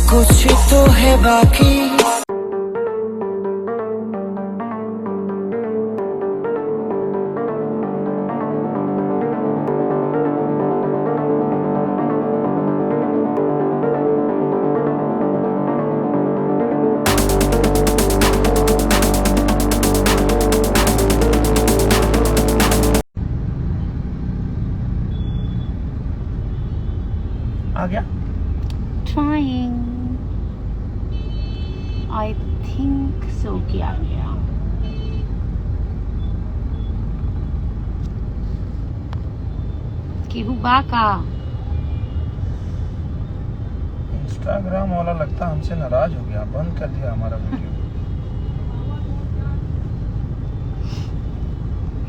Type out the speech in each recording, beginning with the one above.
कुछ तो है बाकी। आ गया? Trying. I think so कि आ गया। कि हुआ का इंस्टाग्राम वाला लगता हमसे नाराज हो गया, बंद कर दिया हमारा video.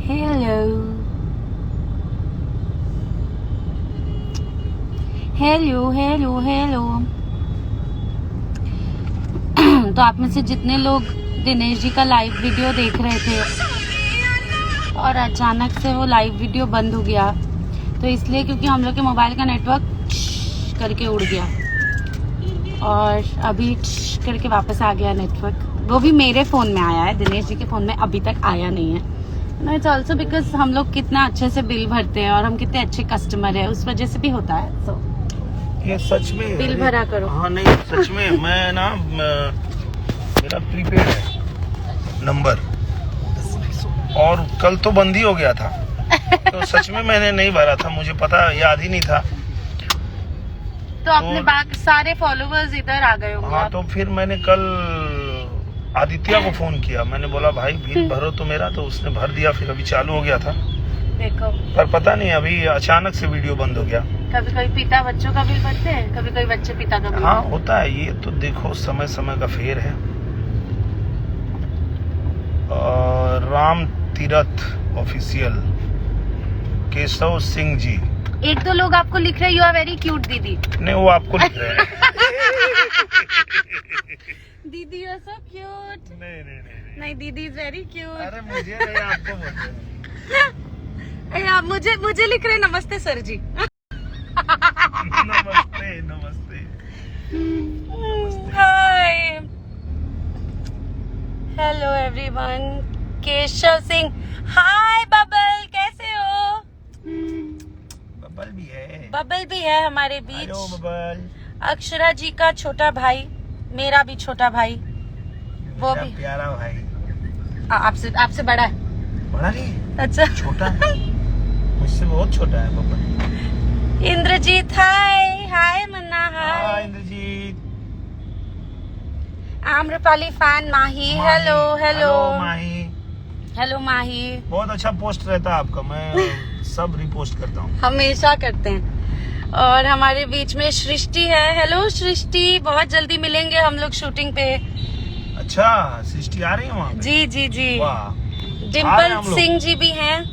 Hello hello hello hello. तो आप में से जितने लोग दिनेश जी का लाइव वीडियो देख रहे थे और अचानक से वो लाइव वीडियो बंद हो गया, तो इसलिए क्योंकि हम लोग के मोबाइल का नेटवर्क करके उड़ गया और अभी करके वापस आ गया नेटवर्क। वो भी मेरे फ़ोन में आया है, दिनेश जी के फ़ोन में अभी तक आया नहीं है। इट्स ऑल्सो बिकॉज हम लोग कितना अच्छे से बिल भरते हैं और हम कितने अच्छे कस्टमर हैं, उस वजह से भी होता है। सो ये सच में बिल भरा करो। हाँ नहीं, सच में मैं ना मेरा प्रीपेड है नंबर और कल तो बंद ही हो गया था। तो सच में मैंने नहीं भरा था, मुझे पता याद ही नहीं था। तो अपने बाकी सारे फॉलोवर्स इधर आ गए होंगे। हाँ, तो फिर मैंने कल आदित्य को फोन किया, मैंने बोला भाई बिल भरो तो मेरा, तो उसने भर दिया, फिर अभी चालू हो गया था। देखो, पर पता नहीं अभी अचानक से वीडियो बंद हो गया। कभी कभी पिता बच्चों का बिल भरते हैं, कभी कभी बच्चे पिता का बिल। हाँ होता है, ये तो देखो समय समय का फेर है। और राम तीरथ ऑफिशियल केशव सिंह जी, एक दो लोग आपको लिख रहे हैं यू आर वेरी क्यूट दीदी। नहीं वो आपको लिख रहे हैं। दीदी यू आर सो क्यूट। नहीं दीदी इज वेरी क्यूट। अरे मुझे नहीं, आपको बोलते हैं। आप मुझे लिख रहे नमस्ते सर जी। नमस्ते नमस्ते। Hi hello everyone. Keshav Singh, hi Bubble, कैसे हो? बबल भी है। बबल भी है हमारे बीच। Hello Bubble. अक्षरा जी का छोटा भाई, मेरा भी छोटा भाई, वो भी प्यारा भाई। आपसे बड़ा है। बड़ा नहीं, अच्छा छोटा है, मुझसे बहुत छोटा है बबल। इंद्रजीत, हाय हाय मन्ना, हाय इंद्रजीत। आम्रपाली फैन माही, हेलो हेलो माही। हेलो माही। बहुत अच्छा पोस्ट रहता है आपका, मैं सब रिपोस्ट करता हूँ। हमेशा करते हैं। और हमारे बीच में सृष्टि है। हेलो सृष्टि, बहुत जल्दी मिलेंगे हम लोग शूटिंग पे। अच्छा, सृष्टि आ रही है वहाँ पे? जी जी जी। वाह। डिम्पल सिंह जी भी हैं।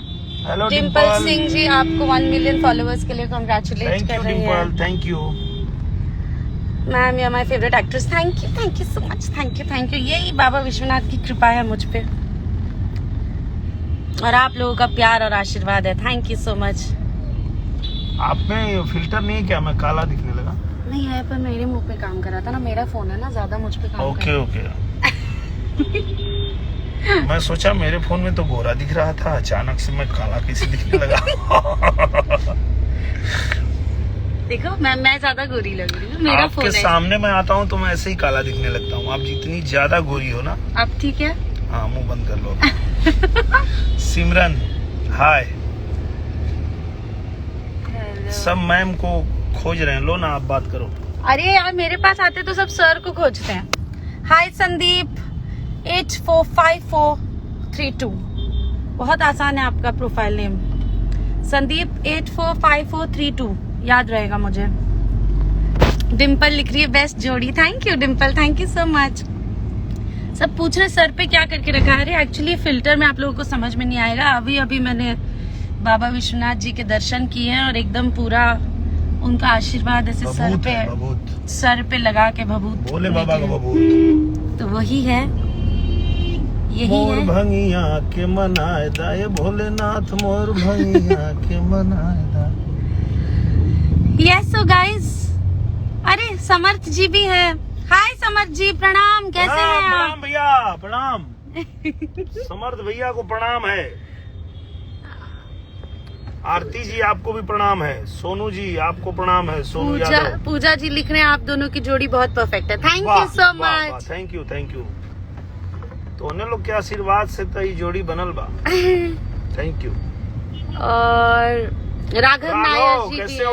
हेलो डिम्पल सिंह जी, आपको 1 मिलियन फॉलोअर्स के लिए कॉन्ग्रेचुलेट कर रही हैं। Thank you. Ma'am you are my favourite actress. Thank you so much, thank you. यही बाबा विश्वनाथ की कृपा है मुझ पे और आप लोगों का प्यार और आशीर्वाद है। Thank you so much. आप में फिल्टर नहीं है क्या? मैं काला दिखने लगा? नहीं है, पर मेरे मुंह पे काम कर रहा था ना, मेरा फोन है ना, ज्यादा मुझ पे काम कर ओके। मैं सोचा मेरे फोन में तो गोरा दिख रहा था, अचानक से मैं काला कैसे दिखने लगा। देखो मैं ज्यादा गोरी लग रही हूँ, मेरा फोन आपके है। सामने मैं आता हूँ तो मैं ऐसे ही काला दिखने लगता हूँ। आप जितनी ज्यादा गोरी हो ना। अब ठीक है? हाँ, मुंह बंद कर लो। सिमरन हाय। सब मैम को खोज रहे हैं, लो ना आप बात करो। अरे यार, मेरे पास आते तो सब सर को खोजते हैं। हाय संदीप 845432, बहुत आसान है आपका प्रोफाइल नेम, संदीप 845432, याद रहेगा मुझे। डिम्पल लिख रही है बेस्ट जोड़ी। Thank you Dimple, thank you so much. सब पूछ रहे सर पे क्या करके रखा है। एक्चुअली फिल्टर में आप लोगों को समझ में नहीं आएगा। अभी मैंने बाबा विश्वनाथ जी के दर्शन किए हैं और एकदम पूरा उनका आशीर्वाद ऐसे सर पे लगा के भभूत बोले बाबा का भभूत, तो वही है, यही मोर है। भंगिया के मनाए दा, ये भोलेनाथ मोर भंगिया के मनाए दा। यस सो गाइस, अरे समर्थ जी भी है। हाय समर्थ जी, प्रणाम, कैसे हैं आप? प्रणाम भैया, प्रणाम। समर्थ भैया को प्रणाम है। आरती जी आपको भी प्रणाम है। सोनू जी आपको प्रणाम है। सोनू यादव। पूजा जी लिख रहे हैं आप दोनों की जोड़ी बहुत परफेक्ट है। Thank you so much. Thank you, thank you. तो उन्हें लोग के आशीर्वाद से तो ये जोड़ी बनल बा। Thank you. और राघव नायर जी भी कैसे हैं।